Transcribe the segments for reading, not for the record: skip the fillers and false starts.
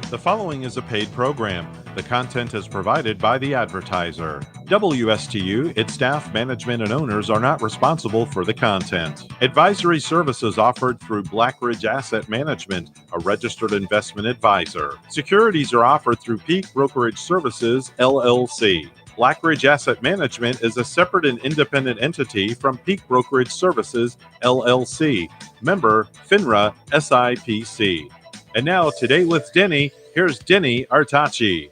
The following is a paid program. The content is provided by the advertiser. WSTU, its staff, management, and owners are not responsible for the content. Advisory services offered through Blackridge Asset Management, a registered investment advisor. Securities are offered through Peak Brokerage Services, LLC. Blackridge Asset Management is a separate and independent entity from Peak Brokerage Services, LLC. Member, FINRA, SIPC. And now, Today with Denny, here's Denny Artachi.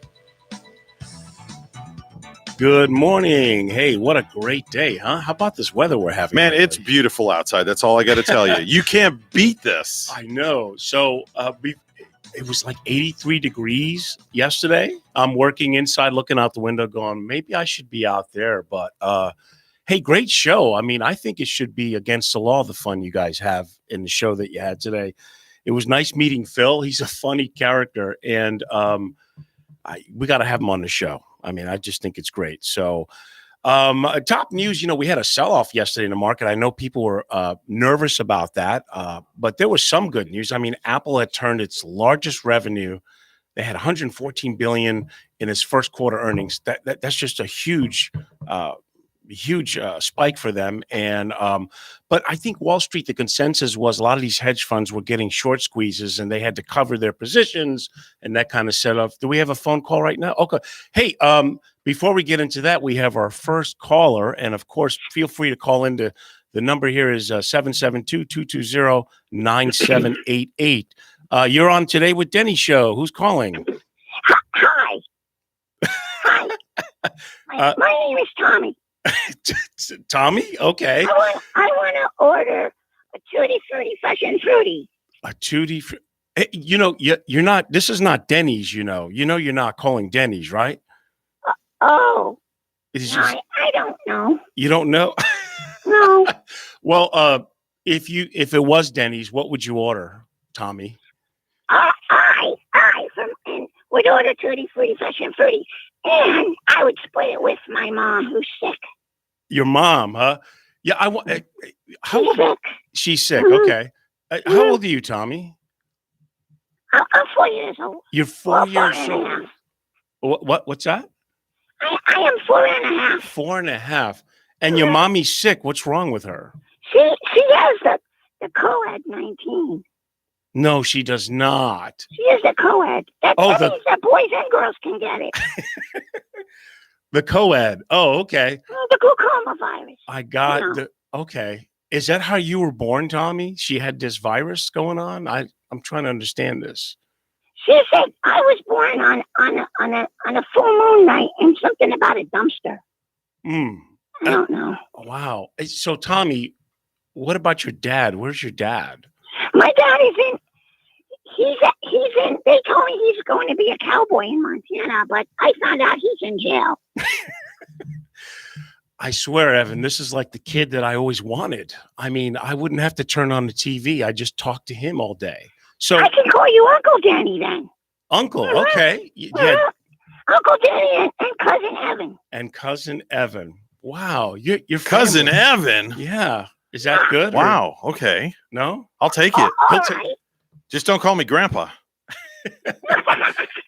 Good morning. Hey, what a great day, huh? How about this weather we're having? Man, it's beautiful outside. That's all I got to tell you. You can't beat this. I know. So it was like 83 degrees yesterday. I'm working inside, looking out the window going, maybe I should be out there. But hey, great show. I mean, I think it should be against the law, the fun you guys have in the show that you had today. It was nice meeting Phil. He's a funny character, and we got to have him on the show. I mean, I just think it's great. So top news, we had a sell-off yesterday in the market. I know people were nervous about that, but there was some good news. I mean, Apple had turned its largest revenue. They had $114 billion in its first quarter earnings. That's just a huge spike for them. And but I think Wall Street, the consensus was a lot of these hedge funds were getting short squeezes and they had to cover their positions and that kind of set up. Do we have a phone call right now? Okay. Hey, before we get into that, we have our first caller. And of course, feel free to call into the number here is 772-220-9788. You're on Today with Denny show. Who's calling? Hi. Hi. My name is Tommy. Tommy? Okay. I want to order a Tutti Frutti Fresh and Fruity. A Tutti Frutti. Hey, you're not, this is not Denny's, you're not calling Denny's, right? I don't know. You don't know? No. Well, if it was Denny's, what would you order, Tommy? I would order Tutti Frutti Fresh and Fruity, and I would split it with my mom, who's sick. Your mom, huh? Yeah, I want. She's sick. She's sick. Mm-hmm. Okay. How old are you, Tommy? I'm 4 years old. You're 4 years old. What's that? I am 4.5. 4.5. And your mommy's sick. What's wrong with her? She has the co-ed 19. No, she does not. She is the co-ed. That means that boys and girls can get it. The co-ed. Oh, okay. The glaucoma virus. I got okay. Is that how you were born, Tommy? She had this virus going on? I'm trying to understand this. She said I was born on a full moon night and something about a dumpster. I don't know. Wow. So, Tommy, what about your dad? Where's your dad? My dad is in. He's in. They told me he's going to be a cowboy in Montana, but I found out he's in jail. I swear, Evan, this is like the kid that I always wanted. I mean, I wouldn't have to turn on the TV. I just talk to him all day. So I can call you Uncle Denny then. Uncle, okay. Yeah. Uncle Denny and Cousin Evan. And Cousin Evan. Wow. Your Cousin Evan? Yeah. Is that good? Wow. Okay. No? I'll take it. Right. Just don't call me Grandpa.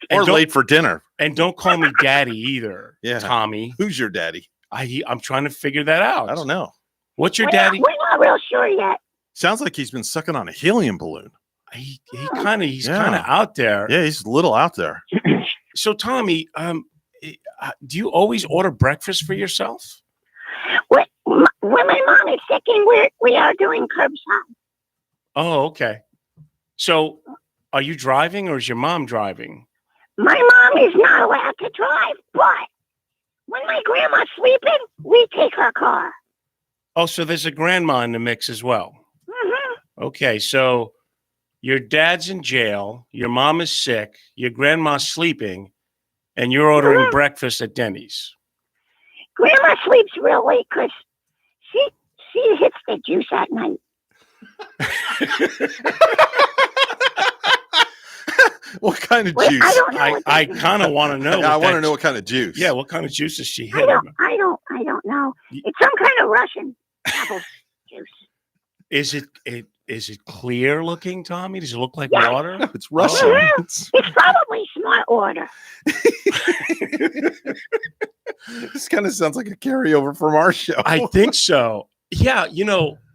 Or late for dinner. And don't call me Daddy either, Tommy. Who's your daddy? I'm trying to figure that out. I don't know. What's your daddy? We're not real sure yet. Sounds like he's been sucking on a helium balloon. He's kind of out there. Yeah, he's a little out there. So, Tommy, do you always order breakfast for yourself? When my mom is sick and we are doing curbside. Oh, okay. So, are you driving or is your mom driving? My mom is not allowed to drive, but when my grandma's sleeping, we take her car. Oh, so there's a grandma in the mix as well. Mm-hmm. Okay, so your dad's in jail, your mom is sick, your grandma's sleeping, and you're ordering breakfast at Denny's. Grandma sleeps real late because she hits the juice at night. What kind of juice? I kind of want to know. I want to know what kind of juice. Yeah, what kind of juice is she hitting? I don't know. It's some kind of Russian apple juice. Is it Is it clear looking, Tommy? Does it look like Yes. water? It's Russian. Mhm. It's probably smart water. This kind of sounds like a carryover from our show. I think so. Yeah,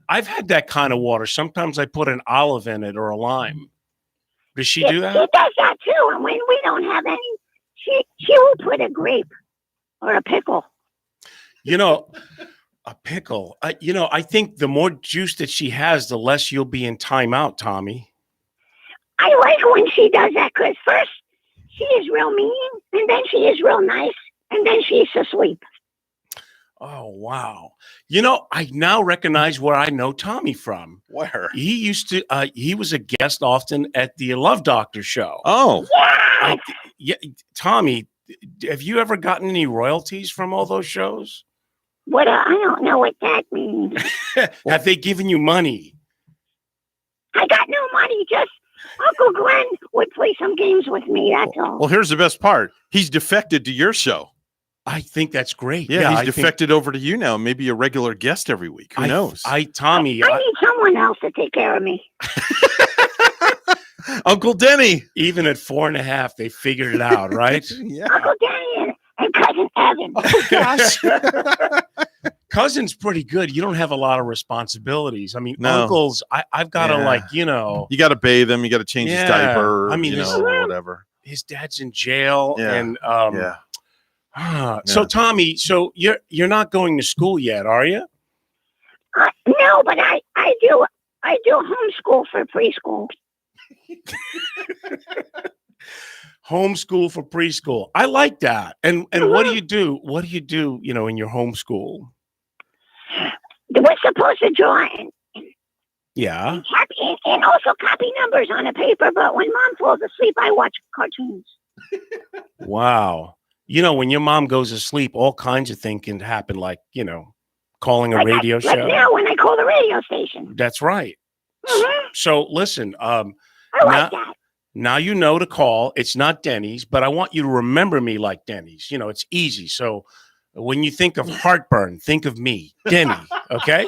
I've had that kind of water. Sometimes I put an olive in it or a lime. Does she do that? She does that too. And when we don't have any, she will put a grape or a pickle. A pickle. I think the more juice that she has, the less you'll be in timeout, Tommy. I like when she does that because first she is real mean, and then she is real nice, and then she's asleep. Oh, wow. I now recognize where I know Tommy from. Where? He was a guest often at the Love Doctor show. Oh. Yes! Yeah, Tommy, have you ever gotten any royalties from all those shows? What? I don't know what that means. Have they given you money? I got no money. Just Uncle Glenn would play some games with me. That's all. Well, here's the best part. He's defected to your show. I think that's great. Yeah, I he's defected over to you now. Maybe a regular guest every week. Who knows? Tommy, I need someone else to take care of me. Uncle Denny. even at 4.5, they figured it out, right? Yeah. Uncle Denny and Cousin Evan. Oh, gosh. Cousin's pretty good. You don't have a lot of responsibilities. I mean, No. uncles, I've got to Yeah. You got to bathe him. You got to change his Yeah. diaper. I mean, whatever. his dad's in jail. Yeah. And Yeah. So Tommy, you're not going to school yet, are you? No, but I do homeschool for preschool. Homeschool for preschool. I like that. And what do you do? What do you do, in your homeschool? We're supposed to draw Yeah. and also copy numbers on a paper, but when Mom falls asleep, I watch cartoons. Wow. When your mom goes to sleep, all kinds of things can happen, like, calling a radio Like show. now when I call the radio station. That's right. Mhm. So listen, I like that. now you know to call. It's not Denny's, but I want you to remember me like Denny's. It's easy. So when you think of heartburn, think of me, Denny. Okay?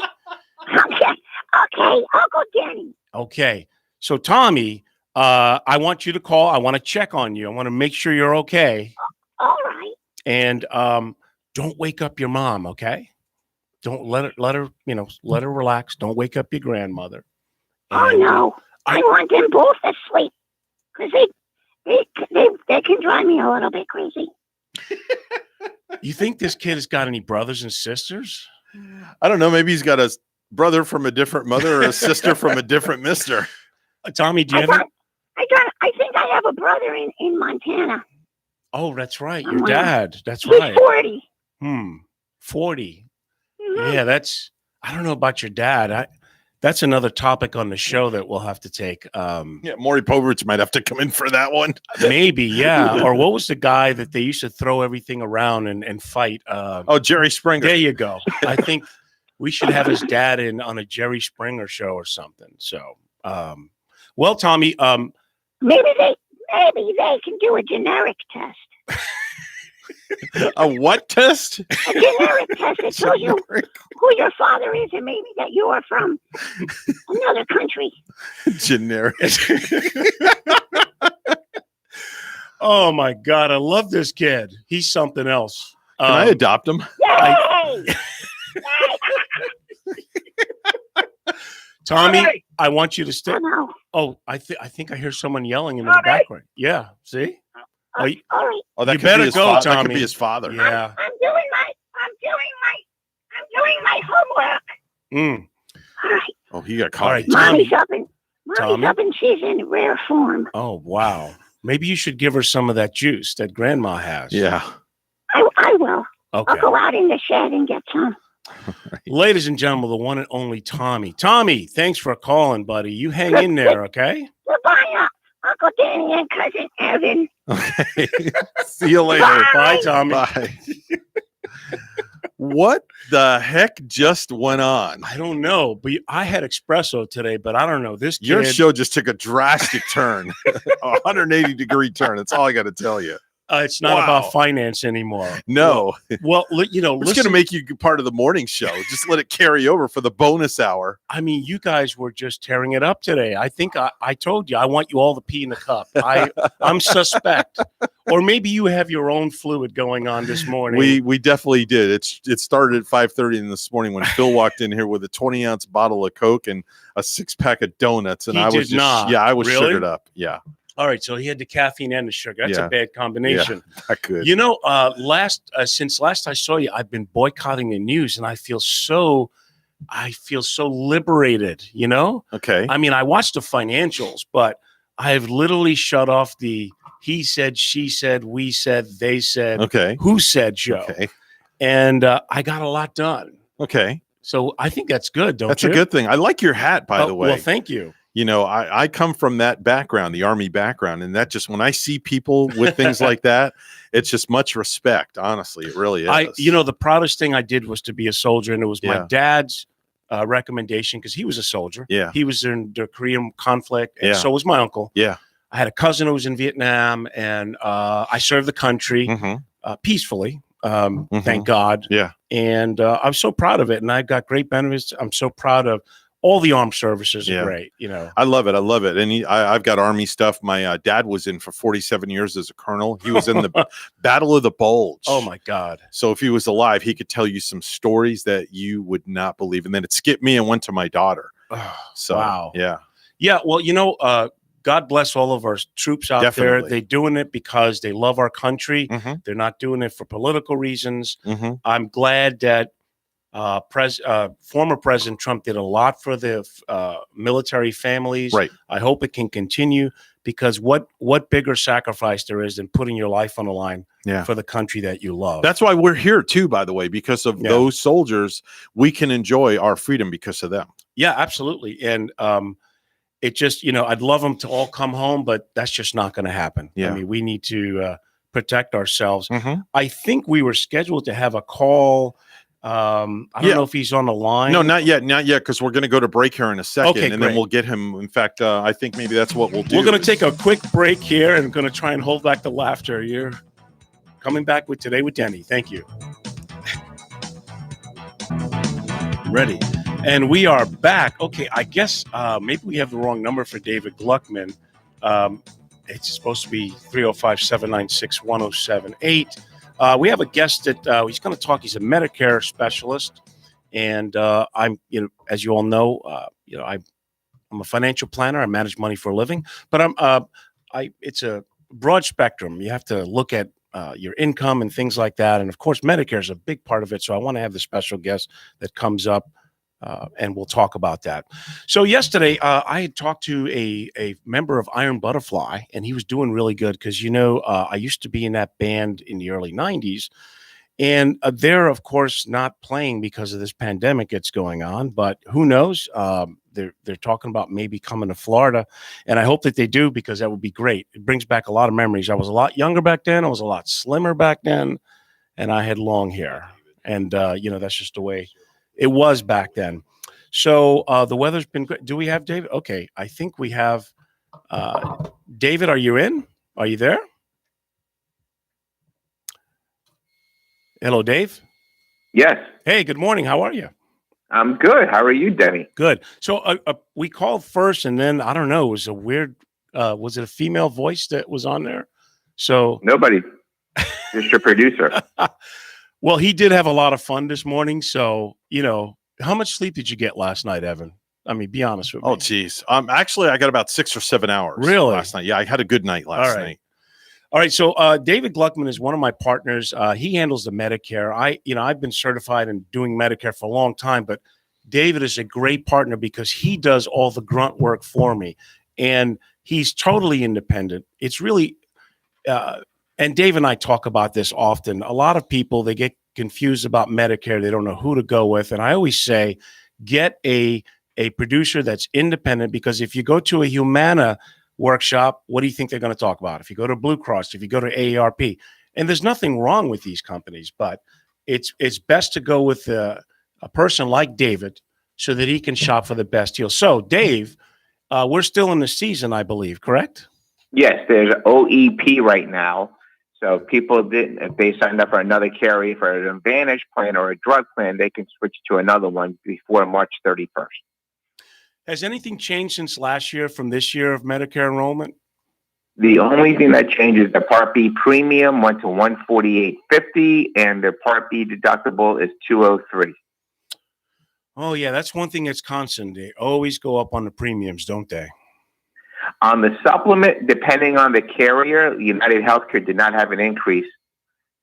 Okay, Uncle Denny. Okay. So Tommy, I want you to call. I want to check on you. I want to make sure you're okay. All right. And don't wake up your mom, okay? Don't let her relax. Don't wake up your grandmother. Oh And, no, I want them both asleep because they can drive me a little bit crazy. You think this kid has got any brothers and sisters? I don't know. Maybe he's got a brother from a different mother or a sister from a different mister. Tommy, do you have? I think I have a brother in Montana. Oh, that's right. Oh, Your wow. dad. That's He's right. 40. 40. Mhm. Yeah, I don't know about your dad. That's another topic on the show that we'll have to take. Yeah, Maury Povich might have to come in for that one. Maybe, yeah. Or what was the guy that they used to throw everything around and fight? Jerry Springer. There you go. I think we should have his dad in on a Jerry Springer show or something. So, well, Tommy, Maybe they can do a generic test. A what test? A generic test that shows you who your father is and maybe that you are from another country. Generic. oh my God, I love this kid. He's something else. Can I adopt him? Yay! Tommy, I want you to stay. Oh, no. Oh, I think I hear someone yelling in the background. Yeah, see? All right. Oh, that You could better be his go, That could Tommy. be his father. Yeah. I'm doing my homework. Mm. All right. Oh, he got caught. All right, Mommy's Tommy. up and she's in rare form. Oh, wow. Maybe you should give her some of that juice that grandma has. Yeah. I will. Okay. I'll go out in the shed and get some. Ladies and gentlemen, the one and only Tommy. Tommy, thanks for calling, buddy. You hang in there, okay? Goodbye, Uncle Danny and Cousin Evan. Okay. See you later. Bye, Tommy. Bye. What the heck just went on? I don't know, but I had espresso today, but I don't know. This kid, Your show just took a drastic turn, a 180-degree turn. That's all I got to tell you. It's not about finance anymore. No. Well, you know, it's going to make you part of the morning show. Just let it carry over for the bonus hour. I mean, you guys were just tearing it up today. I think I told you I want you all to pee in the cup. I'm suspect. Or maybe you have your own fluid going on this morning. We definitely did. It started at 5:30 in this morning when Phil walked in here with a 20-ounce bottle of Coke and a 6-pack of donuts, and I was sugared up. Yeah. All right, so he had the caffeine and the sugar. That's a bad combination. Yeah, not good. You know, since last I saw you, I've been boycotting the news, and I feel so liberated. You know? Okay. I mean, I watch the financials, but I have literally shut off the he said, she said, we said, they said, who said show. Okay. And I got a lot done. Okay. So I think that's good, don't you? That's a good thing. I like your hat, by the way. Well, thank you. You know, I come from that background, the Army background, and that just when I see people with things like that, it's just much respect. Honestly, it really is. You know, the proudest thing I did was to be a soldier, and it was my dad's recommendation because he was a soldier. Yeah, he was in the Korean conflict, and so was my uncle. Yeah, I had a cousin who was in Vietnam, and I served the country peacefully. Thank God. Yeah, and I'm so proud of it, and I got great benefits. I'm so proud of. All the armed services are great, you know. I love it. I love it. And I've got Army stuff. My dad was in for 47 years as a colonel. He was in the Battle of the Bulge. Oh, my God. So if he was alive, he could tell you some stories that you would not believe. And then it skipped me and went to my daughter. So, wow. Yeah. Yeah, well, you know, God bless all of our troops out there. They're doing it because they love our country. They're not doing it for political reasons. I'm glad that former President Trump did a lot for the military families. Right. I hope it can continue because what bigger sacrifice there is than putting your life on the line for the country that you love. That's why we're here too, by the way, because of those soldiers, we can enjoy our freedom because of them. Yeah, absolutely. And it just, you know, I'd love them to all come home, but that's just not going to happen. Yeah. I mean, we need to protect ourselves. I think we were scheduled to have a call. I don't know if he's on the line. No, not yet, because we're going to go to break here in a second, and then we'll get him. In fact, I think maybe that's what we'll do. We're going to take a quick break here and going to try and hold back the laughter. You're coming back with Today with Denny. Thank you. Ready. And we are back. Okay, I guess maybe we have the wrong number for David Gluckman. It's supposed to be 305-796-1078. We have a guest that he's going to talk. He's a Medicare specialist, and I'm, you know, as you all know, you know, I'm a financial planner. I manage money for a living, but it's a broad spectrum. You have to look at your income and things like that, and of course, Medicare is a big part of it. So I want to have the special guest that comes up. And we'll talk about that. So yesterday, I had talked to a member of Iron Butterfly, and he was doing really good because, you know, I used to be in that band in the early 90s. And they're, of course, not playing because of this pandemic that's going on. But who knows? They're talking about maybe coming to Florida. And I hope that they do because that would be great. It brings back a lot of memories. I was a lot younger back then. I was a lot slimmer back then. And I had long hair. And, you know, that's just the way it was back then. So the weather's been good. Do we have David? Okay. I think we have David. Are you in? Are you there? Hello, Dave. Yes. Hey, good morning. How are you? I'm good. How are you, Denny? Good. So we called first, and then I don't know. It was a weird. Was it a female voice that was on there? So nobody. Just your producer. Well, he did have a lot of fun this morning. So, you know, how much sleep did you get last night, Evan? I mean, be honest with me. Oh, geez. Actually, I got about 6 or 7 hours. Really? Last night. Yeah, I had a good night last night. All right. So David Gluckman is one of my partners. He handles the Medicare. I've been certified in doing Medicare for a long time, but David is a great partner because he does all the grunt work for me. And he's totally independent. It's really and Dave and I talk about this often. A lot of people, they get confused about Medicare. They don't know who to go with. And I always say, get a producer that's independent, because if you go to a Humana workshop, what do you think they're going to talk about? If you go to Blue Cross, if you go to AARP, and there's nothing wrong with these companies, but it's best to go with a person like David so that he can shop for the best deal. So, Dave, we're still in the season, I believe, correct? Yes, there's OEP right now. So people didn't, if they signed up for another carrier for an Advantage plan or a drug plan, they can switch to another one before March 31st. Has anything changed since last year from this year of Medicare enrollment? The only thing that changes, the Part B premium went to $148.50, and the Part B deductible is $203. Oh, yeah, that's one thing that's constant. They always go up on the premiums, don't they? On the supplement, depending on the carrier, United Healthcare did not have an increase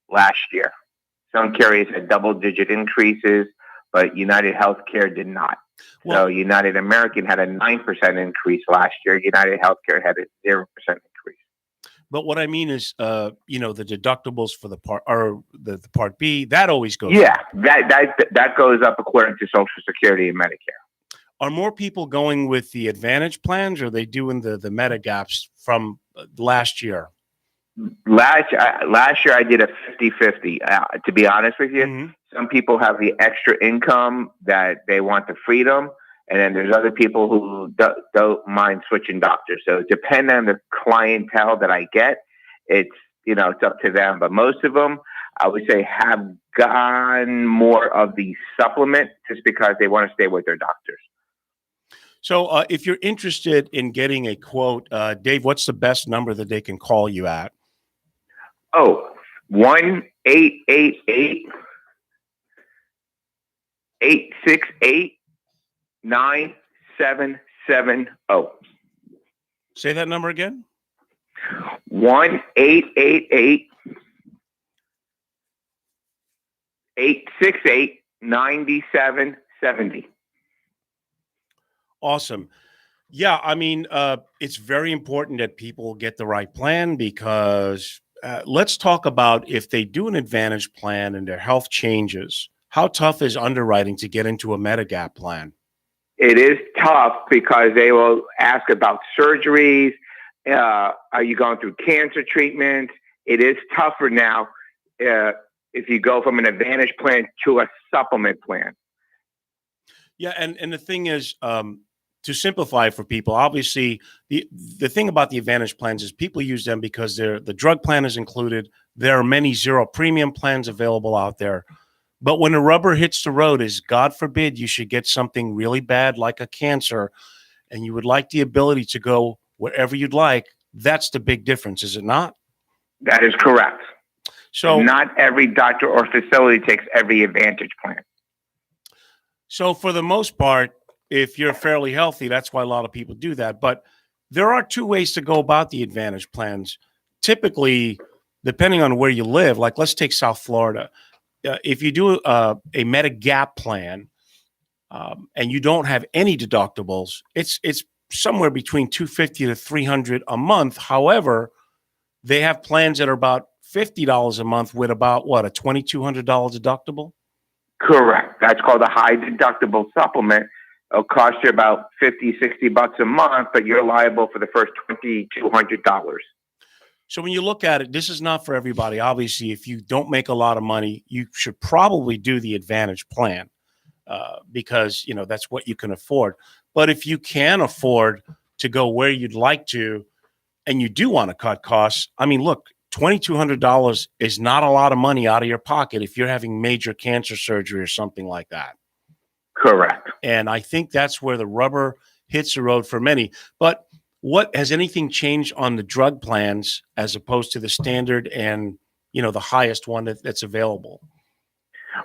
last year. Some carriers had double-digit increases, but United Healthcare did not. So United American had a 9% increase last year. United Healthcare had a 0% increase. But what I mean is, the deductibles for the Part B, that always goes up. That goes up according to Social Security and Medicare. Are more people going with the Advantage plans, or are they doing the Medigaps from last year? Last year I did a 50-50. To be honest with you, some people have the extra income that they want the freedom, and then there's other people who don't mind switching doctors. So depending on the clientele that I get, it's up to them. But most of them, I would say, have gotten more of the supplement just because they want to stay with their doctors. So if you're interested in getting a quote, Dave, what's the best number that they can call you at? Oh, 1-888-868-9770. Say that number again. 1-888-868-9770. Awesome. Yeah, I mean, it's very important that people get the right plan because let's talk about if they do an Advantage plan and their health changes, how tough is underwriting to get into a Medigap plan? It is tough because they will ask about surgeries. Are you going through cancer treatment? It is tougher now if you go from an Advantage plan to a supplement plan. Yeah, and the thing is, to simplify for people, obviously, the thing about the Advantage plans is people use them because the drug plan is included. There are many zero premium plans available out there. But when the rubber hits the road is, God forbid, you should get something really bad like a cancer, and you would like the ability to go wherever you'd like. That's the big difference, is it not? That is correct. So not every doctor or facility takes every Advantage plan. So for the most part, if you're fairly healthy, that's why a lot of people do that. But there are two ways to go about the Advantage plans. Typically, depending on where you live, like let's take South Florida. If you do a Medigap plan and you don't have any deductibles, it's somewhere between $250 to $300 a month. However, they have plans that are about $50 a month with about a $2,200 deductible. Correct. That's called a high deductible supplement. It'll cost you about $50-$60 a month, but you're liable for the first $2,200. So when you look at it, this is not for everybody. Obviously, if you don't make a lot of money, you should probably do the Advantage plan because that's what you can afford. But if you can afford to go where you'd like to, and you do want to cut costs, I mean, look, $2,200 is not a lot of money out of your pocket if you're having major cancer surgery or something like that. Correct. And I think that's where the rubber hits the road for many. But what has anything changed on the drug plans as opposed to the standard and the highest one that's available?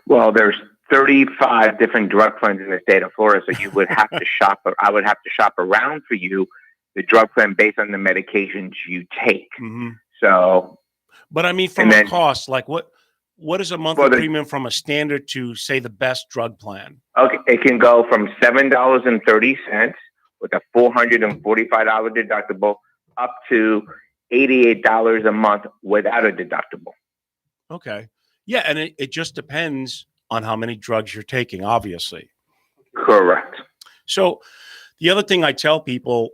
Well, there's 35 different drug plans in the state of Florida, so you would have to shop. I would have to shop around for you the drug plan based on the medications you take. Mm-hmm. So, but I mean, from a cost, like what is a monthly premium from a standard to say the best drug plan? Okay, it can go from $7.30 with a $445 deductible up to $88 a month without a deductible. Okay, yeah, and it just depends on how many drugs you're taking, obviously. Correct. So the other thing I tell people,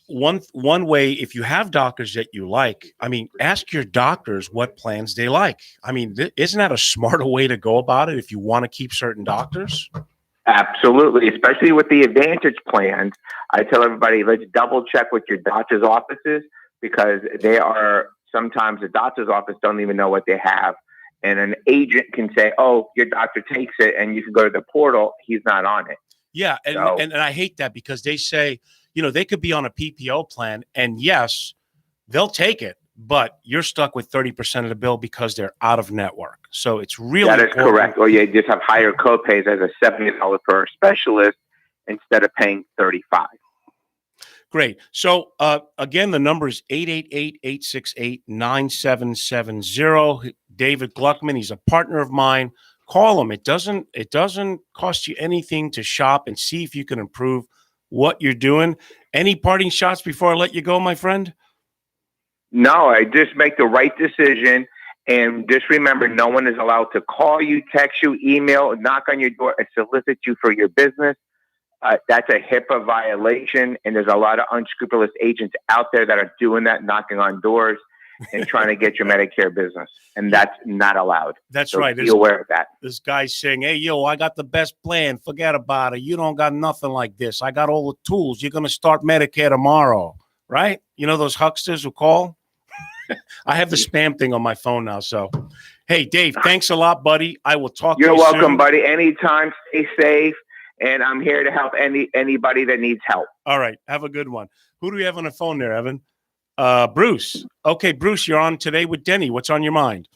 one way, if you have doctors that you like, I mean, ask your doctors what plans they like. I mean, isn't that a smarter way to go about it if you want to keep certain doctors? Absolutely, especially with the Advantage plans. I tell everybody, let's double check with your doctor's offices because they are sometimes the doctor's office don't even know what they have. And an agent can say, oh, your doctor takes it, and you can go to the portal. He's not on it. Yeah. And I hate that because they say, they could be on a PPO plan, and yes, they'll take it, but you're stuck with 30% of the bill because they're out of network. So it's really that is correct. Or you just have higher copays as a $70 per specialist instead of paying $35. Great. So again, the number is 888-868-9770. David Gluckman, he's a partner of mine. Call him. It doesn't cost you anything to shop and see if you can improve what you're doing. Any parting shots before I let you go, my friend? No, I just make the right decision. And just remember, no one is allowed to call you, text you, email, knock on your door, and solicit you for your business. That's a HIPAA violation. And there's a lot of unscrupulous agents out there that are doing that, knocking on doors and trying to get your Medicare business. And that's not allowed. That's so right. Be aware of that. This guy's saying, hey, I got the best plan. Forget about it. You don't got nothing like this. I got all the tools. You're going to start Medicare tomorrow, right? You know those hucksters who call? I have the spam thing on my phone now. So, hey, Dave, thanks a lot, buddy. I will talk to you soon. You're welcome, buddy. Anytime. Stay safe. And I'm here to help anybody that needs help. All right. Have a good one. Who do we have on the phone there, Evan? Bruce. Okay, Bruce, you're on Today with Denny. What's on your mind?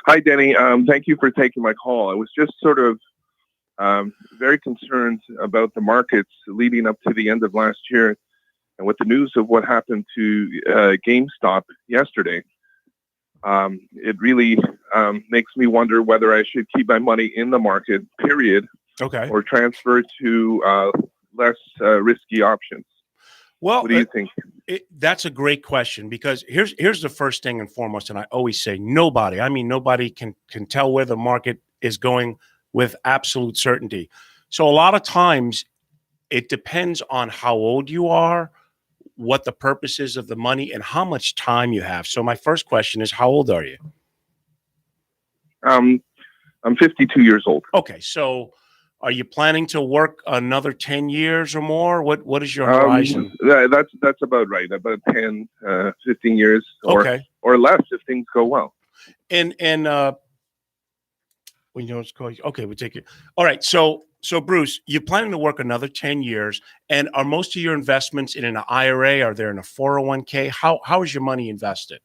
Hi, Denny. Thank you for taking my call. I was just sort of very concerned about the markets leading up to the end of last year. And with the news of what happened to GameStop yesterday, it really makes me wonder whether I should keep my money in the market, period, okay, or transfer to less risky options. Well, what do you think? That's a great question, because here's the first thing and foremost, and I always say nobody can tell where the market is going with absolute certainty. So a lot of times it depends on how old you are, what the purpose is of the money, and how much time you have. So my first question is, how old are you? I'm 52 years old. Okay, so are you planning to work another 10 years or more? What is your horizon? That's about right. About 10, 15 years or less if things go well. And when you know it's called, okay, we take it. All right, so Bruce, you're planning to work another 10 years, and are most of your investments in an IRA? Are they in a 401k? How is your money invested?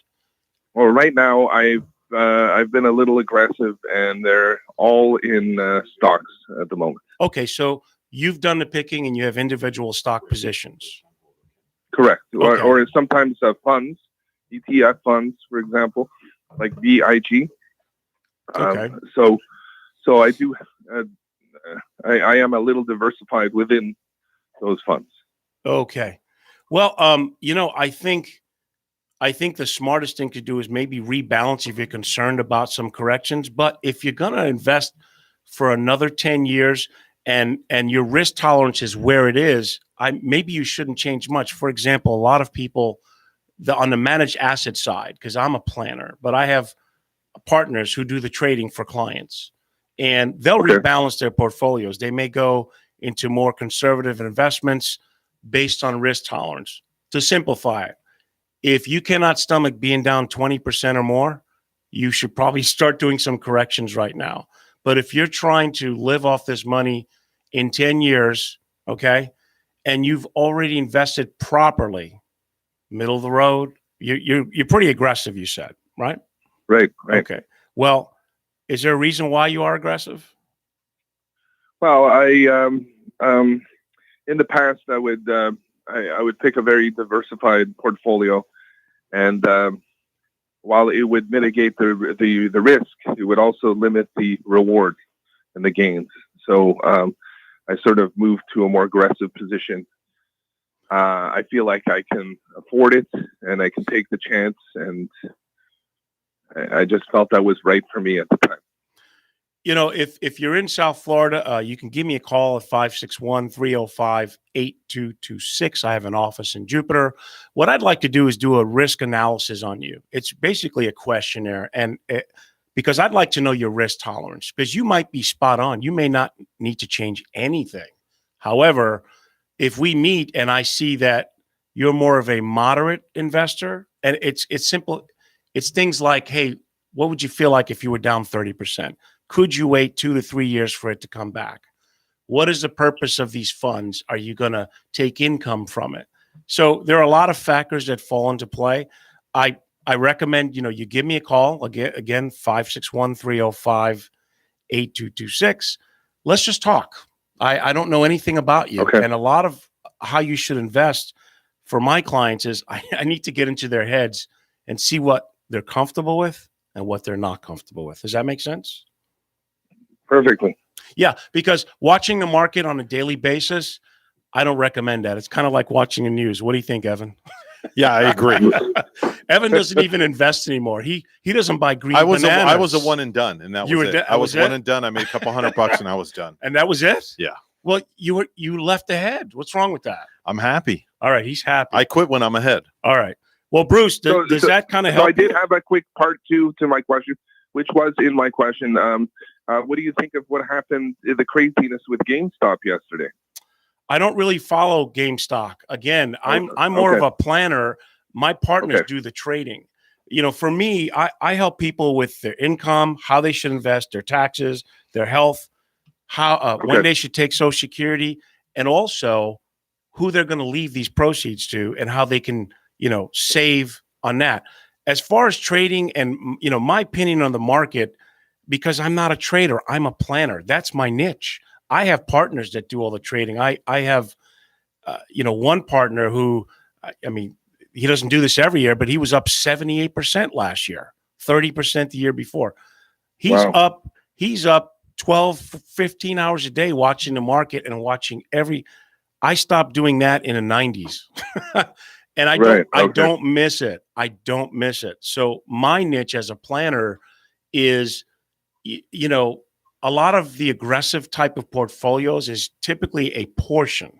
Well, right now I've been a little aggressive, and they're all in stocks at the moment. Okay, so you've done the picking, and you have individual stock positions. Correct, okay. or sometimes funds, ETF funds, for example, like VIG. Okay. So I do. I am a little diversified within those funds. Okay. Well, I think the smartest thing to do is maybe rebalance if you're concerned about some corrections. But if you're going to invest for another 10 years and your risk tolerance is where it is, maybe you shouldn't change much. For example, a lot of people on the managed asset side, because I'm a planner, but I have partners who do the trading for clients, and they'll rebalance their portfolios. They may go into more conservative investments based on risk tolerance. To simplify it, if you cannot stomach being down 20% or more, you should probably start doing some corrections right now. But if you're trying to live off this money in 10 years, okay, and you've already invested properly, middle of the road, you're pretty aggressive, you said, right? Right. Okay. Well, is there a reason why you are aggressive? Well, I in the past I would pick a very diversified portfolio, and while it would mitigate the risk, it would also limit the reward and the gains. So I sort of moved to a more aggressive position. I feel like I can afford it, and I can take the chance, and I just felt that was right for me at the time. If you're in South Florida, you can give me a call at 561-305-8226. I have an office in Jupiter. What I'd like to do is do a risk analysis on you. It's basically a questionnaire, and because I'd like to know your risk tolerance, because you might be spot on. You may not need to change anything. However, if we meet and I see that you're more of a moderate investor, and it's simple. It's things like, hey, what would you feel like if you were down 30%? Could you wait 2 to 3 years for it to come back? What is the purpose of these funds? Are you going to take income from it? So there are a lot of factors that fall into play. I recommend, you give me a call again, 561-305-8226. Let's just talk. I don't know anything about you. Okay. And a lot of how you should invest for my clients is I need to get into their heads and see what they're comfortable with and what they're not comfortable with. Does that make sense? Perfectly. Yeah, because watching the market on a daily basis, I don't recommend that. It's kind of like watching the news. What do you think, Evan? Yeah, I agree. Evan doesn't even invest anymore. He doesn't buy green bananas. I was a one and done, and that was it. I was one and done. I made a couple $100 and I was done. And that was it? Yeah. Well, you left ahead. What's wrong with that? I'm happy. All right, he's happy. I quit when I'm ahead. All right. Well, Bruce, does that kind of help? So I did have a quick part 2 to my question, which was in my question. What do you think of what happened, the craziness with GameStop yesterday? I don't really follow GameStop. Again, I'm more of a planner. My partners do the trading. For me, I help people with their income, how they should invest, their taxes, their health, when they should take Social Security, and also who they're going to leave these proceeds to and how they can, save on that. As far as trading and, my opinion on the market, because I'm not a trader, I'm a planner. That's my niche. I have partners that do all the trading. I have, one partner who, he doesn't do this every year, but he was up 78% last year, 30% the year before. He's up 12, 15 hours a day watching the market and watching I stopped doing that in the 90s. And I don't miss it. I don't miss it. So my niche as a planner is, a lot of the aggressive type of portfolios is typically a portion.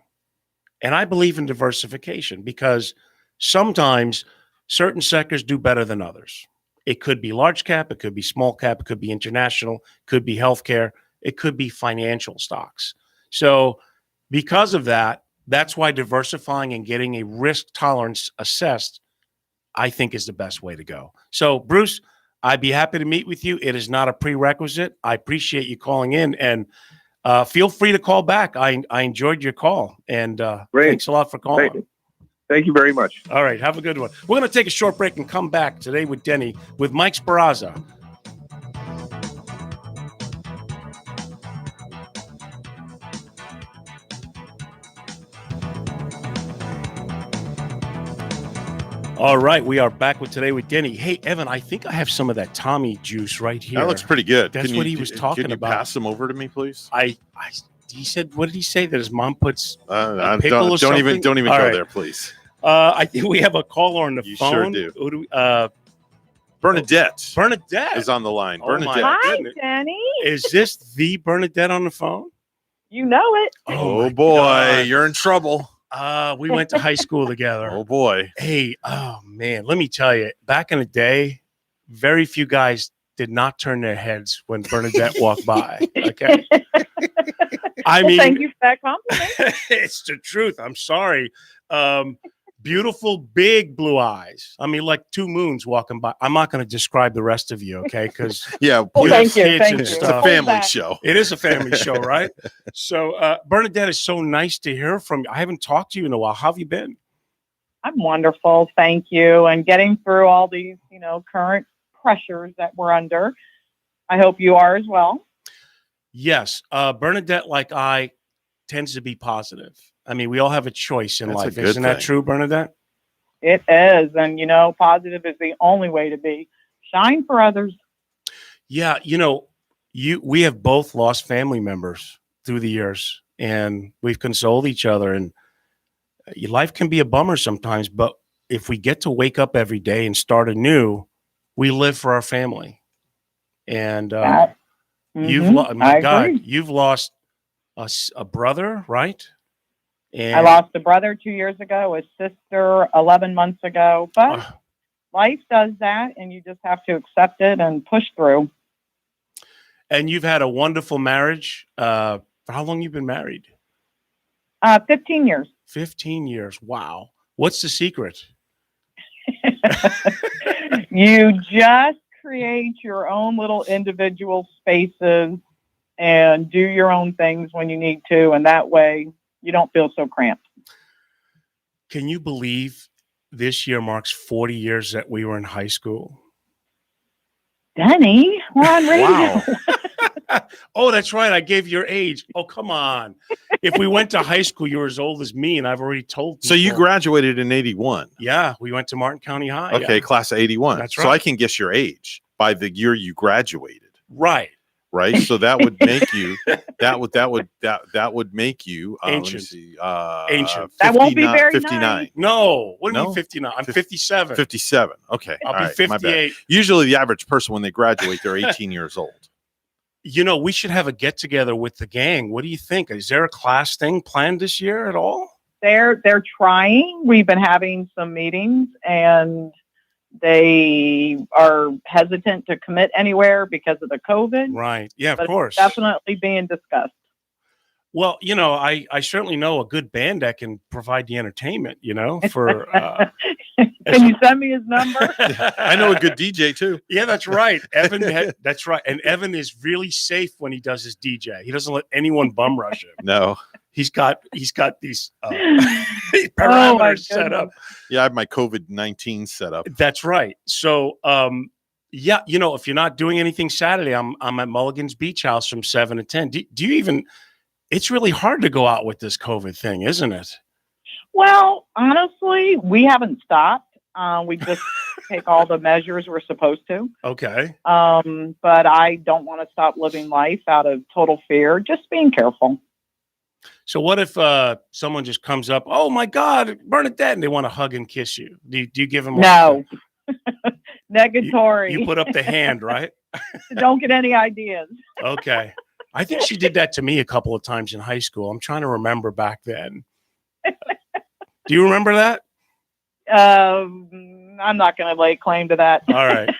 And I believe in diversification because sometimes certain sectors do better than others. It could be large cap, it could be small cap, it could be international, it could be healthcare, it could be financial stocks. So because of that, that's why diversifying and getting a risk tolerance assessed, I think, is the best way to go. So, Bruce, I'd be happy to meet with you. It is not a prerequisite. I appreciate you calling in, and feel free to call back. I enjoyed your call, and thanks a lot for calling. Thank you very much. All right, have a good one. We're going to take a short break and come back today with Denny with Mike Sparazza. All right, we are back with Today with Denny. Hey, Evan, I think I have some of that Tommy juice right here. That looks pretty good. That's what he was talking about. Can you pass them over to me, please? He said, what did he say? That his mom puts don't something? even go there, please. I think we have a caller on the phone. You sure do. Bernadette. Bernadette is on the line. Oh, Bernadette. Hi, Denny. Is this the Bernadette on the phone? You know it. Oh boy, God. You're in trouble. We went to high school together. Oh boy. Hey, oh man, let me tell you, back in the day, very few guys did not turn their heads when Bernadette walked by. Okay. Thank you for that compliment. It's the truth. I'm sorry. Beautiful, big blue eyes. Like 2 moons walking by. I'm not going to describe the rest of you, okay? Because thank you. It's a family show. It is a family show, right? So, Bernadette, is so nice to hear from you. I haven't talked to you in a while. How have you been? I'm wonderful, thank you, and getting through all these, current pressures that we're under. I hope you are as well. Yes, Bernadette, like I, tends to be positive. We all have a choice in life. Isn't that true, Bernadette? It is. And, positive is the only way to be. Shine for others. Yeah. We have both lost family members through the years, and we've consoled each other. And life can be a bummer sometimes, but if we get to wake up every day and start anew, we live for our family. And you've lost a brother, right? And I lost a brother 2 years ago, a sister 11 months ago, but life does that, and you just have to accept it and push through. And you've had a wonderful marriage. For how long you've been married? 15 years. 15 years. Wow. What's the secret? You just create your own little individual spaces and do your own things when you need to, and that way you don't feel so cramped. Can you believe this year marks 40 years that we were in high school? Denny, we're on radio. Wow. Oh, that's right. I gave your age. Oh, come on. If we went to high school, you were as old as me, and I've already told people. So you graduated in 81? Yeah, we went to Martin County High. Okay, class of 81. That's right. So I can guess your age by the year you graduated. Right. Right. So that would make you that would make you ancient. Let me see, ancient. That won't be very 59. nice. No. What do you mean 59? I'm 57. 57. Okay. I'll be 58. Usually the average person when they graduate, they're 18 years old. You know, we should have a get together with the gang. What do you think? Is there a class thing planned this year at all? They're trying. We've been having some meetings, and they are hesitant to commit anywhere because of the COVID. Right. Yeah, of but course. It's definitely being discussed. Well, you know, I certainly know a good band that can provide the entertainment, you know, for Can you send me his number? I know a good DJ too. Yeah, that's right. That's right. And Evan is really safe when he does his DJ. He doesn't let anyone bum rush him. No. He's got these parameters set up. Yeah, I have my COVID-19 set up. That's right. So, yeah, you know, if you're not doing anything Saturday, I'm at Mulligan's Beach House from 7 to 10. Do you even? It's really hard to go out with this COVID thing, isn't it? Well, honestly, we haven't stopped. We just take all the measures we're supposed to. Okay. But I don't want to stop living life out of total fear. Just being careful. So what if someone just comes up, oh my God, Bernadette, and they want to hug and kiss you? Do you give them? No. Negatory. You put up the hand, right? Don't get any ideas. Okay. I think she did that to me a couple of times in high school. I'm trying to remember back then. Do you remember that? I'm not going to lay claim to that. All right.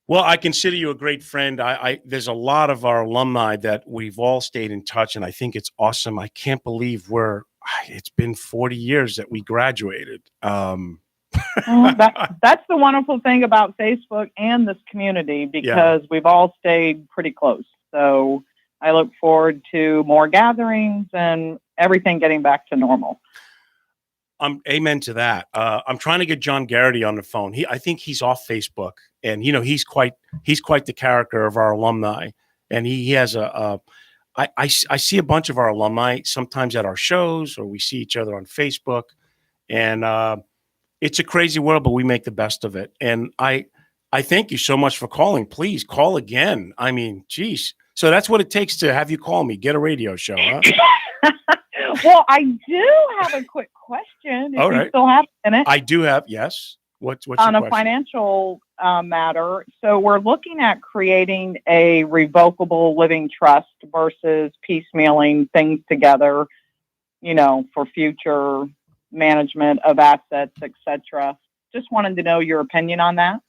Well, I consider you a great friend. There's a lot of our alumni that we've all stayed in touch, and I think it's awesome. I can't believe it's been 40 years that we graduated. That's the wonderful thing about Facebook and this community, because we've all stayed pretty close. So I look forward to more gatherings and everything getting back to normal. Amen to that. I'm trying to get John Garrity on the phone. I think he's off Facebook, and you know he's quite the character of our alumni, and he has I see a bunch of our alumni sometimes at our shows, or we see each other on Facebook, and it's a crazy world, but we make the best of it. And I thank you so much for calling. Please call again. I mean, geez. So that's what it takes to have you call me. Get a radio show, huh? Well, I do have a quick question. If you still have a minute. I do have, yes. What's on your a financial matter? So we're looking at creating a revocable living trust versus piecemealing things together, you know, for future management of assets, etc. Just wanted to know your opinion on that.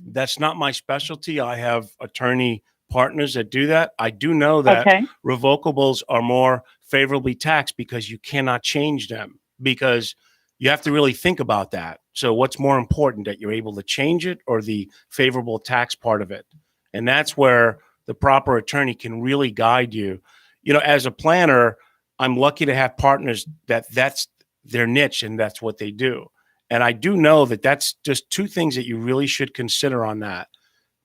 That's not my specialty. I have attorney partners that do that. I do know that revocables are more favorably taxed because you cannot change them, because you have to really think about that. So what's more important, that you're able to change it or the favorable tax part of it? And that's where the proper attorney can really guide you. You know, as a planner, I'm lucky to have partners that's their niche and that's what they do. And I do know that that's just two things that you really should consider on that.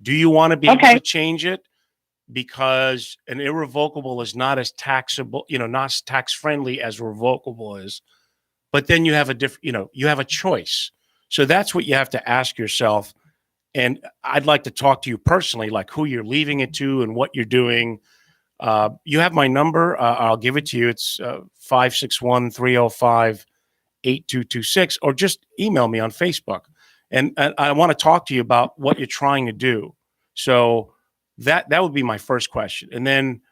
Do you want to be able to change it? Because an irrevocable is not as taxable, you know, not as tax friendly as revocable is. But then you have you have a choice. So that's what you have to ask yourself. And I'd like to talk to you personally, like who you're leaving it to and what you're doing. You have my number. I'll give it to you. It's 561-305-8226, or just email me on Facebook. And I want to talk to you about what you're trying to do. So that would be my first question. And then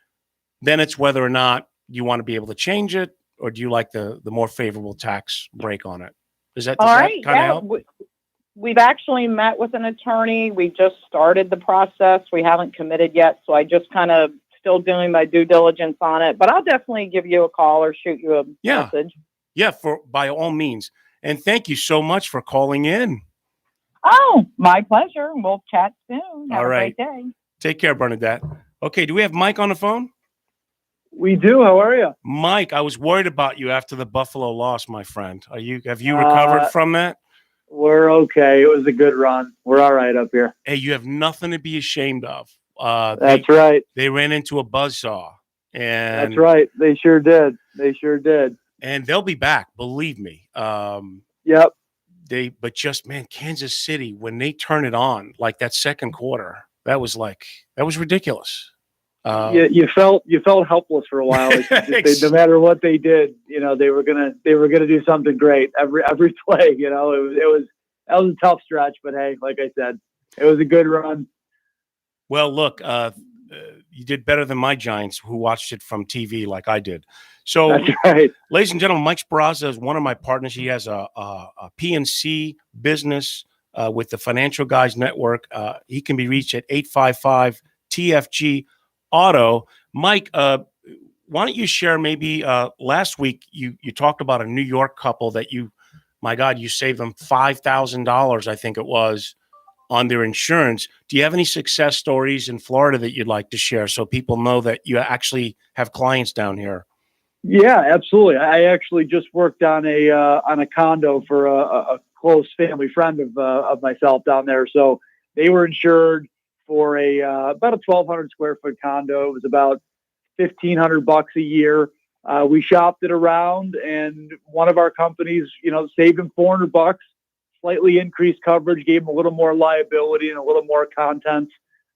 it's whether or not you want to be able to change it, or do you like the more favorable tax break on it? Does that kind of help? We've actually met with an attorney. We just started the process. We haven't committed yet. So I just kind of still doing my due diligence on it, but I'll definitely give you a call or shoot you a message. Yeah, by all means. And thank you so much for calling in. Oh, my pleasure. We'll chat soon. Have All right. a great day. Take care, Bernadette. Okay, do we have Mike on the phone? We do. How are you? Mike, I was worried about you after the Buffalo loss, my friend. Have you recovered from that? We're okay. It was a good run. We're all right up here. Hey, you have nothing to be ashamed of. That's right. They ran into a buzzsaw. And that's right. They sure did. They sure did. And they'll be back, believe me. Yep. But just, man, Kansas City, when they turn it on, like that second quarter, that was ridiculous. You felt helpless for a while. No matter what they did, they were gonna do something great every play. That was a tough stretch, but hey, like I said, it was a good run. Well, look, you did better than my Giants, who watched it from TV like I did. So, that's right. Ladies and gentlemen, Mike Speraza is one of my partners. He has a PNC business with the Financial Guys Network. He can be reached at 855 TFG Auto. Mike, why don't you share maybe last week you talked about a New York couple that you saved them $5,000, I think it was, on their insurance. Do you have any success stories in Florida that you'd like to share so people know that you actually have clients down here? Yeah, absolutely. I actually just worked on a condo for a close family friend of myself down there. So they were insured for about a 1,200 square foot condo. It was about $1,500 a year. We shopped it around, and one of our companies, saved them $400, slightly increased coverage, gave them a little more liability and a little more content.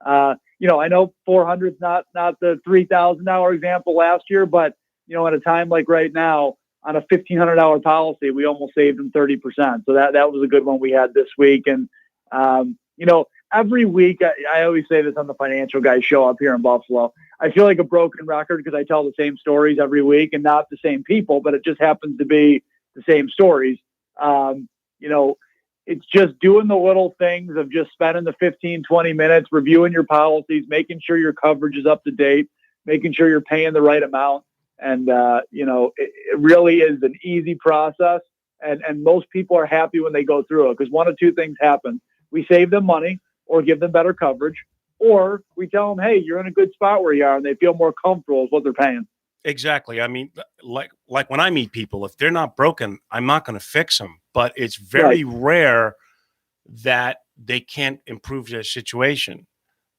I know 400 is not the $3,000 example last year, but at a time like right now, on a $1,500 policy, we almost saved them 30%. So that was a good one we had this week. And every week, I always say this on the Financial Guys show up here in Buffalo. I feel like a broken record because I tell the same stories every week, and not the same people, but it just happens to be the same stories. It's just doing the little things of just spending the 15, 20 minutes, reviewing your policies, making sure your coverage is up to date, making sure you're paying the right amount. And, it really is an easy process. And most people are happy when they go through it because one of two things happen. We save them money or give them better coverage, or we tell them, hey, you're in a good spot where you are, and they feel more comfortable with what they're paying. Exactly. I mean, like when I meet people, if they're not broken, I'm not going to fix them. But it's very rare that they can't improve their situation.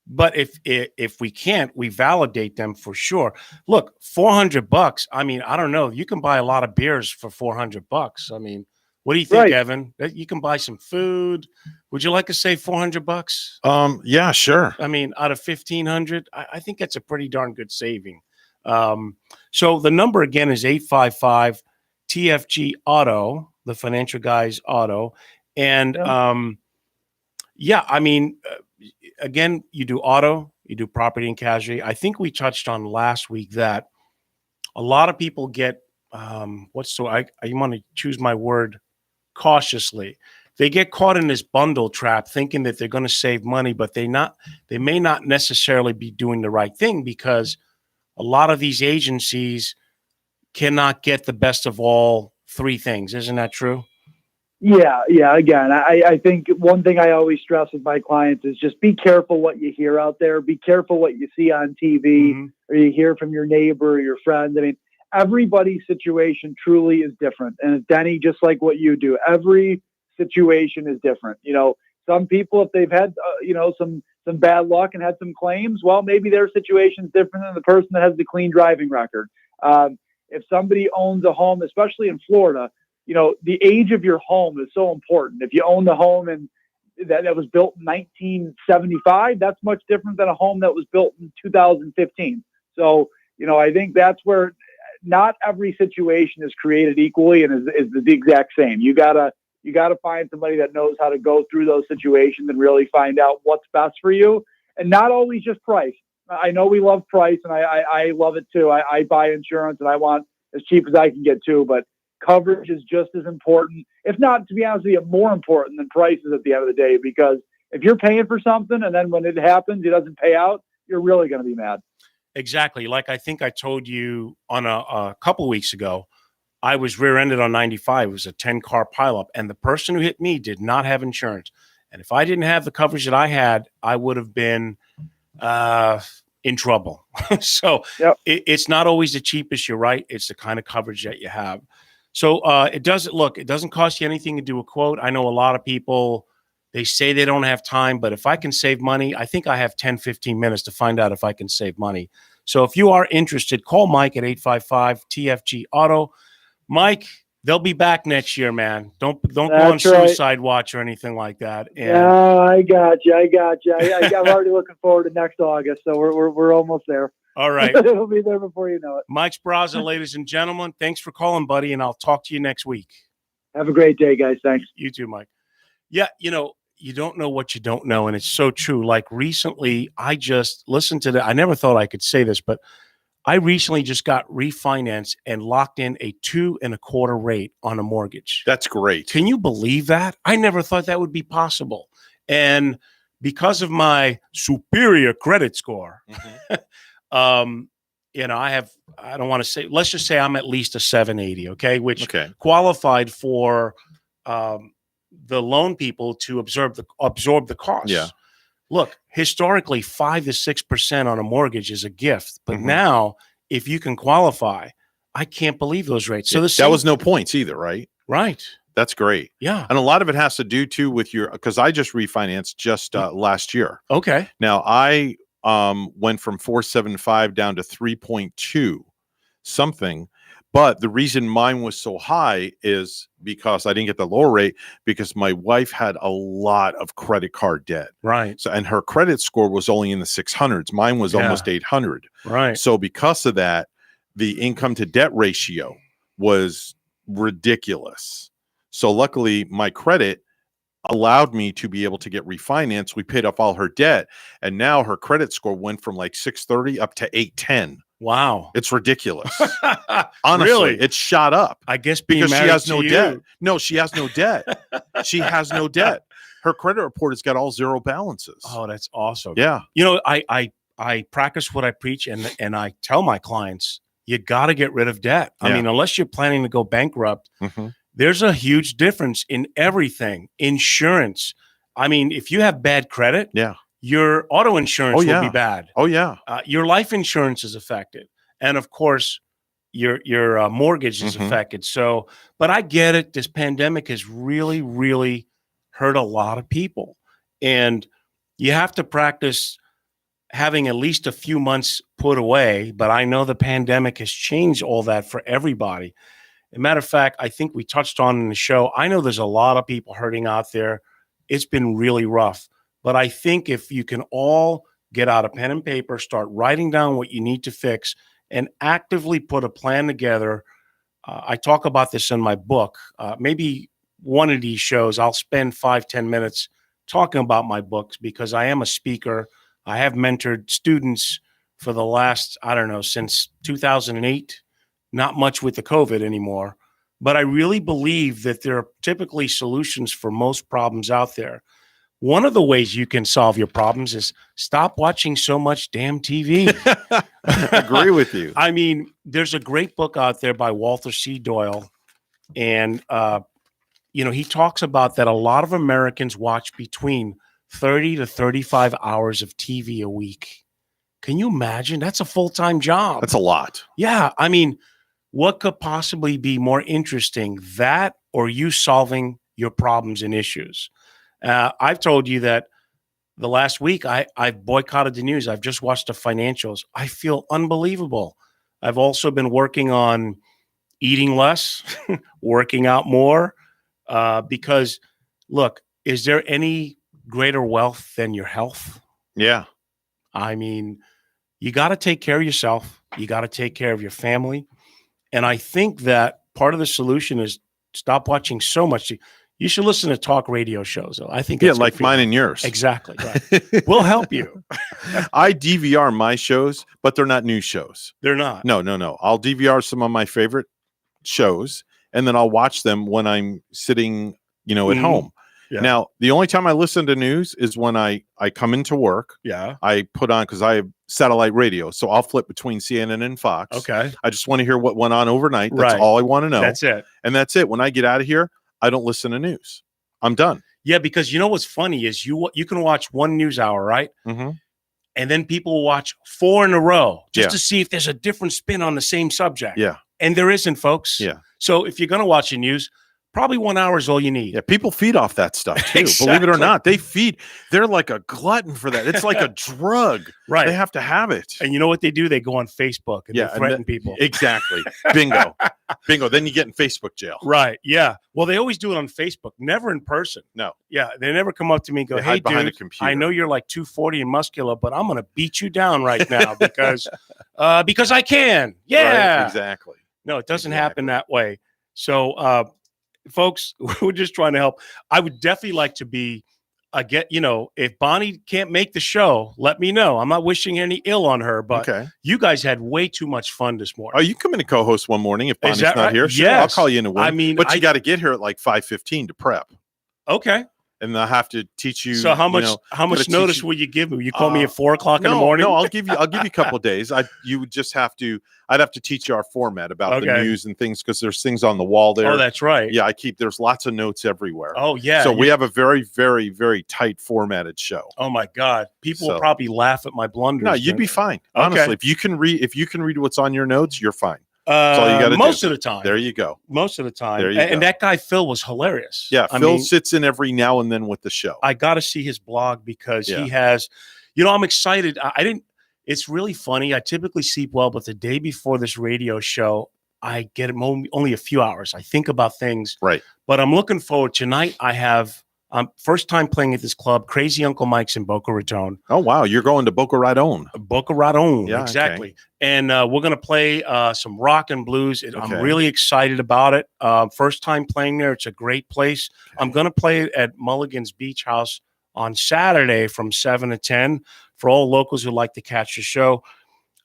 But if we can't, we validate them for sure. Look, $400. I mean, I don't know. You can buy a lot of beers for $400. I mean, what do you think, Evan? You can buy some food. Would you like to save $400? Yeah, sure. I mean, out of 1,500, I think that's a pretty darn good saving. So the number again is 855 TFG Auto, the Financial Guys Auto, and I mean. Again, you do auto, you do property and casualty. I think we touched on last week that a lot of people get I want to choose my word cautiously. They get caught in this bundle trap thinking that they're going to save money, but they may not necessarily be doing the right thing because a lot of these agencies cannot get the best of all three things. Isn't that true? Yeah. Again, I think one thing I always stress with my clients is just be careful what you hear out there. Be careful what you see on TV or you hear from your neighbor or your friend. I mean, everybody's situation truly is different. And Denny, just like what you do, every situation is different. Some people, if they've had, some bad luck and had some claims, well, maybe their situation is different than the person that has the clean driving record. If somebody owns a home, especially in Florida, the age of your home is so important. If you own the home and that was built in 1975, that's much different than a home that was built in 2015. So, I think that's where not every situation is created equally and is the exact same. You gotta find somebody that knows how to go through those situations and really find out what's best for you, and not always just price. I know we love price, and I love it too. I buy insurance and I want as cheap as I can get too, but coverage is just as important, if not, to be honest with you, more important than prices at the end of the day, because if you're paying for something and then when it happens, it doesn't pay out, you're really going to be mad. Exactly. Like I think I told you on a couple of weeks ago, I was rear-ended on 95. It was a 10-car pileup, and the person who hit me did not have insurance. And if I didn't have the coverage that I had, I would have been in trouble. So it's not always the cheapest. You're right. It's the kind of coverage that you have. So it doesn't cost you anything to do a quote. I know a lot of people, they say they don't have time, but if I can save money, I think I have 10, 15 minutes to find out if I can save money. So if you are interested, call Mike at 855-TFG Auto. Mike, they'll be back next year, man. Don't go on suicide watch or anything like that. And I got you. I'm already looking forward to next August, so we're almost there. All right. It'll be there before you know it. Mike Spraza, ladies and gentlemen, thanks for calling, buddy, and I'll talk to you next week. Have a great day, guys. Thanks. You too, Mike. Yeah, you don't know what you don't know, and it's so true. Like recently, I just listened to I never thought I could say this, but I recently just got refinanced and locked in a 2.25% rate on a mortgage. That's great. Can you believe that? I never thought that would be possible. And because of my superior credit score, I don't want to say, let's just say I'm at least a 780, okay, which qualified for the loan people to absorb the cost. Yeah. Look, historically, 5 to 6% on a mortgage is a gift, but now if you can qualify, I can't believe those rates. So that was no points either, right? Right. That's great. Yeah. And a lot of it has to do too with because I just refinanced just last year. Okay. Now I went from 4.75 down to 3.2 something. But the reason mine was so high is because I didn't get the lower rate because my wife had a lot of credit card debt. Right. So, and her credit score was only in the 600s. Mine was almost 800. Right. So because of that, the income to debt ratio was ridiculous. So luckily my credit allowed me to be able to get refinanced. We paid off all her debt. And now her credit score went from like 630 up to 810. Wow. It's ridiculous. Honestly, really? It's shot up. I guess because she has no you. debt. No, she has no debt. She has no debt. Her credit report has got all zero balances. Oh, that's awesome. Yeah. I practice what I preach and I tell my clients, you got to get rid of debt. I mean, unless you're planning to go bankrupt, there's a huge difference in everything. Insurance. I mean, if you have bad credit, your auto insurance will be bad. Oh, yeah. Your life insurance is affected. And of course, your mortgage is affected. So, but I get it. This pandemic has really, really hurt a lot of people. And you have to practice having at least a few months put away. But I know the pandemic has changed all that for everybody. As a matter of fact, I think we touched on in the show, I know there's a lot of people hurting out there. It's been really rough. But I think if you can all get out a pen and paper, start writing down what you need to fix, and actively put a plan together. I talk about this in my book. Maybe one of these shows, I'll spend 5-10 minutes talking about my books because I am a speaker. I have mentored students for the last, since 2008. Not much with the COVID anymore. But I really believe that there are typically solutions for most problems out there. One of the ways you can solve your problems is stop watching so much damn TV. I agree with you. I mean, there's a great book out there by Walter C. Doyle. And, he talks about that a lot of Americans watch between 30 to 35 hours of TV a week. Can you imagine? That's a full-time job. That's a lot. Yeah. I mean, what could possibly be more interesting, that or you solving your problems and issues? I've told you that the last week I've boycotted the news. I've just watched the financials. I feel unbelievable. I've also been working on eating less, working out more, because look, is there any greater wealth than your health? Yeah. I mean, you got to take care of yourself. You got to take care of your family. And I think that part of the solution is stop watching so much. You should listen to talk radio shows, though. I think like mine and yours. Exactly. Right. We'll help you. I DVR my shows, but they're not news shows. They're not. No. I'll DVR some of my favorite shows, and then I'll watch them when I'm sitting, at home. Yeah. Now, the only time I listen to news is when I come into work. Yeah. I put on, because I have satellite radio, so I'll flip between CNN and Fox. Okay. I just want to hear what went on overnight. That's all I want to know. That's it. And that's it. When I get out of here, I don't listen to news. I'm done. Yeah, because you know what's funny is you can watch one news hour, right? Mm-hmm. And then people will watch 4 in a row just Yeah. to see if there's a different spin on the same subject. Yeah. And there isn't, folks. Yeah. So if you're going to watch the news, probably 1 hour is all you need. Yeah, people feed off that stuff too. Exactly. Believe it or not, they're like a glutton for that. It's like a drug. Right. They have to have it. And you know what they do? They go on Facebook and they threaten people. Exactly. Bingo. Bingo. Then you get in Facebook jail. Right. Yeah. Well, they always do it on Facebook, never in person. No. Yeah. They never come up to me and go, They hey, hide behind dude, a computer. I know you're like 240 and muscular, but I'm going to beat you down right now because I can. Yeah. Right, exactly. No, it doesn't happen that way. So, folks, we're just trying to help. I would definitely like to be if Bonnie can't make the show, let me know. I'm not wishing any ill on her, but you guys had way too much fun this morning. Oh, you come in and co-host one morning if Bonnie's not right? here. Sure, Yes. I'll call you in a week. I mean, but you got to get here at like 5:15 to prep. Okay. And I have to teach you. So how much notice will you give me? Will you call me at 4 o'clock in the morning? No, I'll give you a couple of days. You would just have to. I'd have to teach you our format about the news and things because there's things on the wall there. Oh, that's right. Yeah, there's lots of notes everywhere. Oh, yeah. So we have a very, very, very tight formatted show. Oh my God, people will probably laugh at my blunders. No, you'd be fine. Honestly, if you can read what's on your notes, you're fine. That's all you got to do. Most of the time. There you go. Most of the time. There you and go. that guy Phil was hilarious. Yeah, Phil sits in every now and then with the show. I got to see his blog because he has, I'm excited. It's really funny. I typically sleep well, but the day before this radio show, I get only a few hours. I think about things. Right. But I'm looking forward. Tonight, I have first time playing at this club, Crazy Uncle Mike's in Boca Raton. Oh, wow. You're going to Boca Raton. Boca Raton. Yeah, exactly. Okay. And we're going to play some rock and blues. I'm really excited about it. First time playing there. It's a great place. Okay. I'm going to play it at Mulligan's Beach House on Saturday from 7 to 10 for all locals who like to catch the show.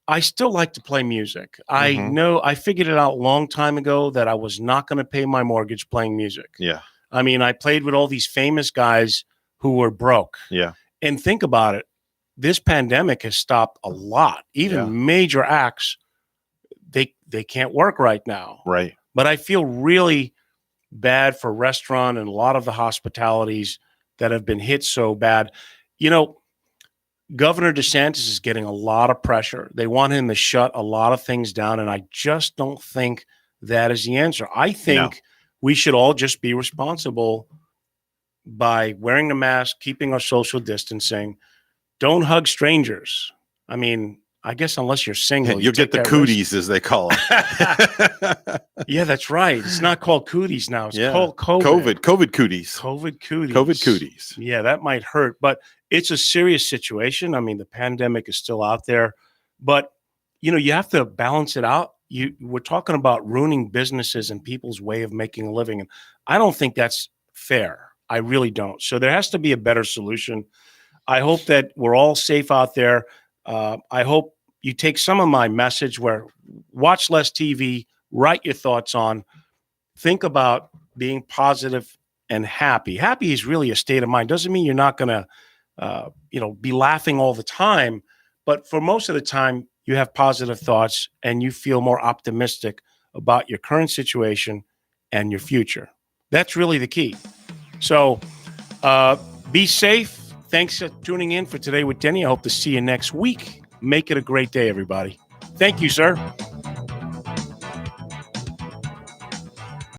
I still like to play music. I know I figured it out a long time ago that I was not going to pay my mortgage playing music. Yeah. I mean, I played with all these famous guys who were broke. Yeah. And think about it. This pandemic has stopped a lot. Even major acts, they can't work right now. Right. But I feel really bad for restaurant and a lot of the hospitalities that have been hit so bad. Governor DeSantis is getting a lot of pressure. They want him to shut a lot of things down, and I just don't think that is the answer. I think we should all just be responsible by wearing a mask, keeping our social distancing. Don't hug strangers. I mean, I guess unless you're single. You'll get the cooties, as they call it. Yeah, that's right. It's not called cooties now. It's called COVID. COVID cooties. COVID cooties. COVID cooties. Yeah, that might hurt, but it's a serious situation. I mean, the pandemic is still out there, but you have to balance it out. We're talking about ruining businesses and people's way of making a living, and I don't think that's fair. I really don't. So there has to be a better solution. I hope that we're all safe out there. I hope you take some of my message where watch less TV, write your thoughts on, think about being positive and happy. Happy is really a state of mind. Doesn't mean you're not going to, be laughing all the time, but for most of the time you have positive thoughts and you feel more optimistic about your current situation and your future. That's really the key. So be safe. Thanks for tuning in for Today with Denny. I hope to see you next week. Make it a great day, everybody. Thank you, sir.